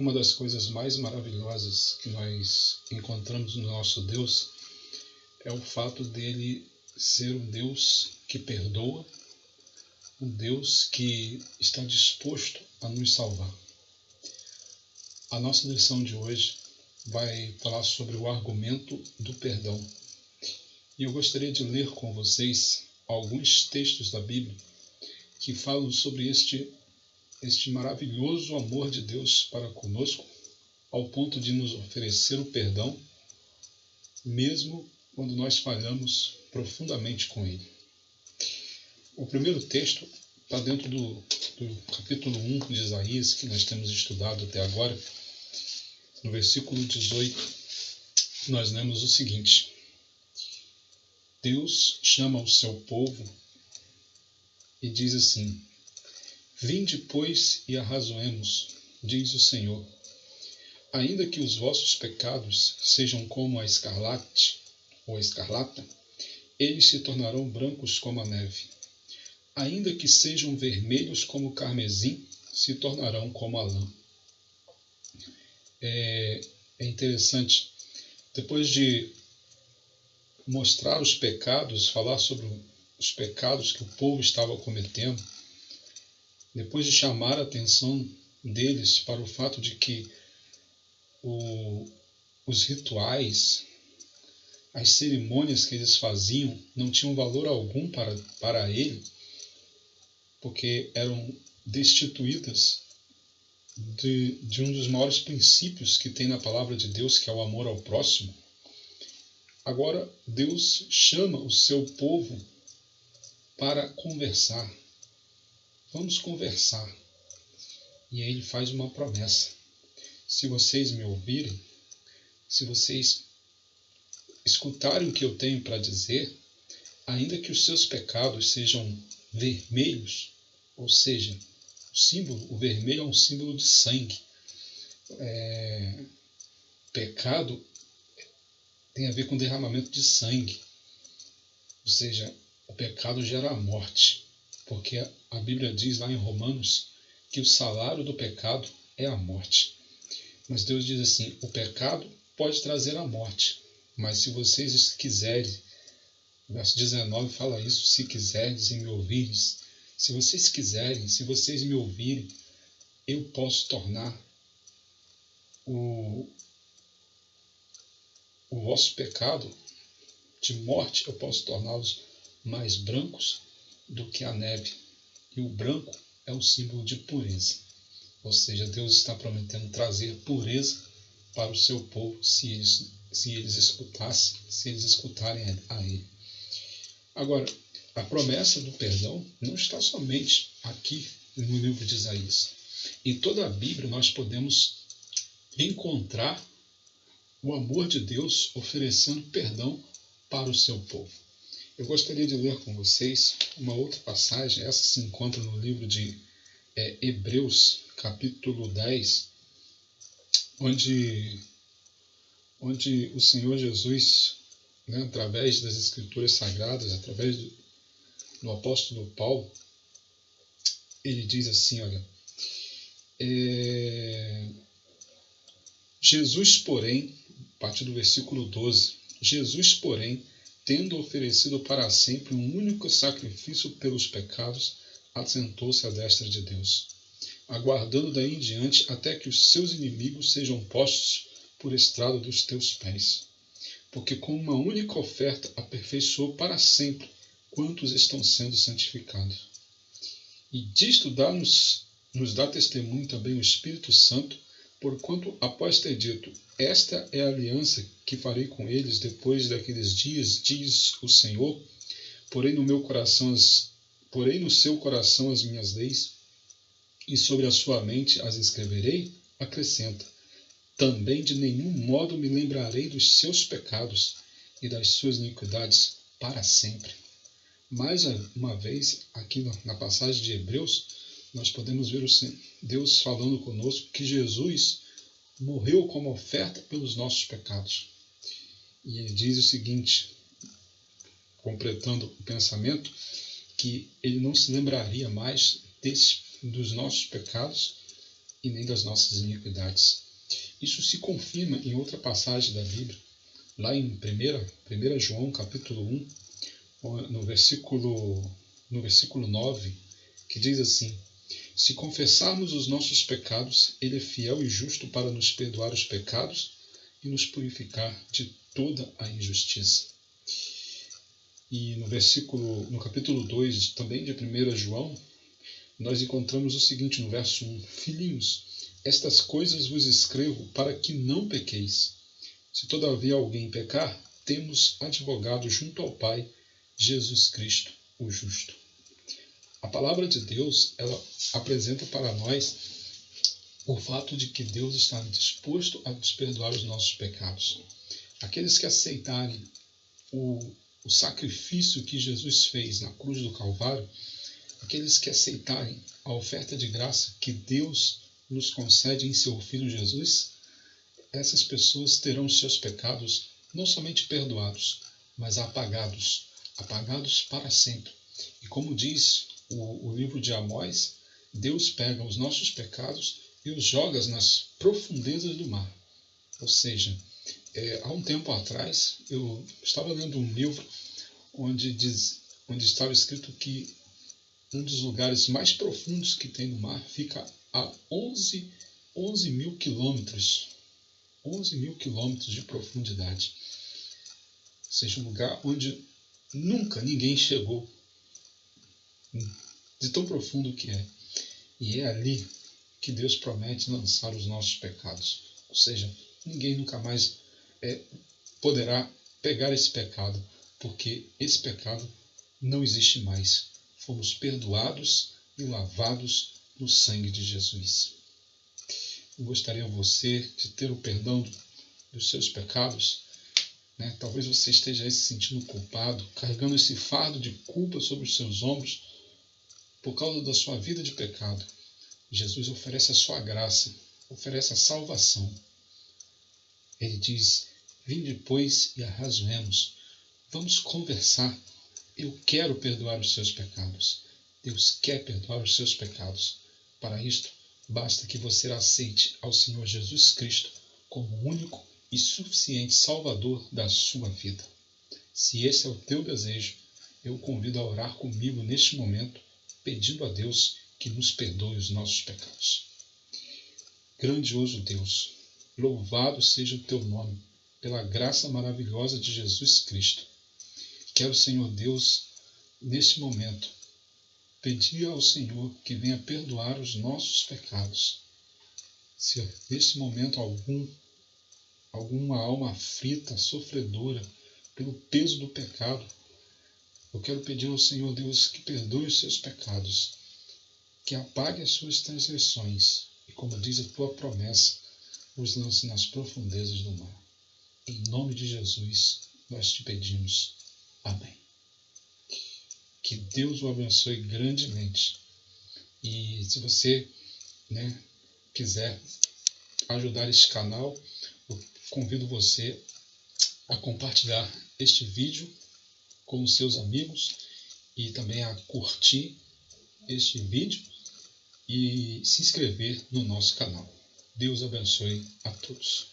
Uma das coisas mais maravilhosas que nós encontramos no nosso Deus é o fato dele ser um Deus que perdoa, um Deus que está disposto a nos salvar. A nossa lição de hoje vai falar sobre o argumento do perdão. E eu gostaria de ler com vocês alguns textos da Bíblia que falam sobre este maravilhoso amor de Deus para conosco, ao ponto de nos oferecer o perdão, mesmo quando nós falhamos profundamente com Ele. O primeiro texto está dentro do capítulo 1 de Isaías, que nós temos estudado até agora. No versículo 18, nós lemos o seguinte: Deus chama o seu povo e diz assim: Vinde, pois, e arrazoemos, diz o Senhor. Ainda que os vossos pecados sejam como a escarlate ou a escarlata, eles se tornarão brancos como a neve. Ainda que sejam vermelhos como o carmesim, se tornarão como a lã. É interessante, depois de mostrar os pecados, falar sobre os pecados que o povo estava cometendo, depois de chamar a atenção deles para o fato de que os rituais, as cerimônias que eles faziam não tinham valor algum para ele, porque eram destituídas de um dos maiores princípios que tem na palavra de Deus, que é o amor ao próximo. Agora Deus chama o seu povo para conversar. Vamos conversar. E aí ele faz uma promessa. Se vocês me ouvirem, se vocês escutarem o que eu tenho para dizer, ainda que os seus pecados sejam vermelhos, ou seja, o vermelho é um símbolo de sangue. Pecado tem a ver com derramamento de sangue, ou seja, o pecado gera a morte, porque a Bíblia diz lá em Romanos que o salário do pecado é a morte. Mas Deus diz assim: o pecado pode trazer a morte, mas se vocês quiserem, verso 19 fala isso: se quiserdes e me ouvirdes, se vocês quiserem, se vocês me ouvirem, eu posso tornar o vosso pecado de morte, eu posso torná-los mais brancos do que a neve. E o branco é um símbolo de pureza. Ou seja, Deus está prometendo trazer pureza para o seu povo se eles escutarem a Ele. Agora, a promessa do perdão não está somente aqui no livro de Isaías. Em toda a Bíblia nós podemos encontrar o amor de Deus oferecendo perdão para o seu povo. Eu gostaria de ler com vocês uma outra passagem. Essa se encontra no livro de Hebreus, capítulo 10, onde o Senhor Jesus, através das Escrituras Sagradas, através do apóstolo Paulo, ele diz assim, olha, Jesus, porém, a partir do versículo 12, Jesus, porém, tendo oferecido para sempre um único sacrifício pelos pecados, assentou-se à destra de Deus, aguardando daí em diante até que os seus inimigos sejam postos por estrado dos teus pés. Porque com uma única oferta aperfeiçoou para sempre quantos estão sendo santificados. E disto nos dá testemunho também o Espírito Santo, porquanto após ter dito: esta é a aliança que farei com eles depois daqueles dias, diz o Senhor, porei no seu coração as minhas leis, e sobre a sua mente as escreverei, acrescenta: também de nenhum modo me lembrarei dos seus pecados e das suas iniquidades para sempre. Mais uma vez, aqui na passagem de Hebreus, nós podemos ver Deus falando conosco que Jesus morreu como oferta pelos nossos pecados. E ele diz o seguinte, completando o pensamento, que ele não se lembraria mais dos nossos pecados e nem das nossas iniquidades. Isso se confirma em outra passagem da Bíblia, lá em 1 João capítulo 1, no versículo 9, que diz assim: se confessarmos os nossos pecados, Ele é fiel e justo para nos perdoar os pecados e nos purificar de toda a injustiça. E no capítulo 2, também de 1 João, nós encontramos o seguinte no verso 1: filhinhos, estas coisas vos escrevo para que não pequeis. Se todavia alguém pecar, temos advogado junto ao Pai, Jesus Cristo, o justo. A palavra de Deus, ela apresenta para nós o fato de que Deus está disposto a nos perdoar os nossos pecados. Aqueles que aceitarem o sacrifício que Jesus fez na cruz do Calvário, aqueles que aceitarem a oferta de graça que Deus nos concede em seu Filho Jesus, essas pessoas terão seus pecados não somente perdoados, mas apagados para sempre. E como diz o livro de Amós, Deus pega os nossos pecados e os joga nas profundezas do mar. Ou seja, há um tempo atrás, eu estava lendo um livro onde estava escrito que um dos lugares mais profundos que tem no mar fica a 11 mil quilômetros. 11 mil quilômetros de profundidade. Ou seja, um lugar onde nunca ninguém chegou, de tão profundo que é. E é ali que Deus promete lançar os nossos pecados. Ou seja, ninguém nunca mais poderá pegar esse pecado, porque esse pecado não existe mais. Fomos perdoados e lavados no sangue de Jesus. Eu gostaria você de ter o perdão dos seus pecados, né? Talvez você esteja aí se sentindo culpado, carregando esse fardo de culpa sobre os seus ombros por causa da sua vida de pecado. Jesus oferece a sua graça, oferece a salvação. Ele diz: vinde, pois, e arrazoemos. Vamos conversar. Eu quero perdoar os seus pecados. Deus quer perdoar os seus pecados. Para isto, basta que você aceite ao Senhor Jesus Cristo como o único e suficiente Salvador da sua vida. Se esse é o teu desejo, eu o convido a orar comigo neste momento, pedindo a Deus que nos perdoe os nossos pecados. Grandioso Deus, louvado seja o teu nome, pela graça maravilhosa de Jesus Cristo. Quero, Senhor Deus, neste momento, pedir ao Senhor que venha perdoar os nossos pecados. Se neste momento alguma alma aflita, sofredora, pelo peso do pecado, eu quero pedir ao Senhor Deus que perdoe os seus pecados, que apague as suas transgressões e, como diz a tua promessa, os lance nas profundezas do mar. Em nome de Jesus, nós te pedimos. Amém. Que Deus o abençoe grandemente. E se você, quiser ajudar este canal, eu convido você a compartilhar este vídeo com os seus amigos e também a curtir este vídeo e se inscrever no nosso canal. Deus abençoe a todos.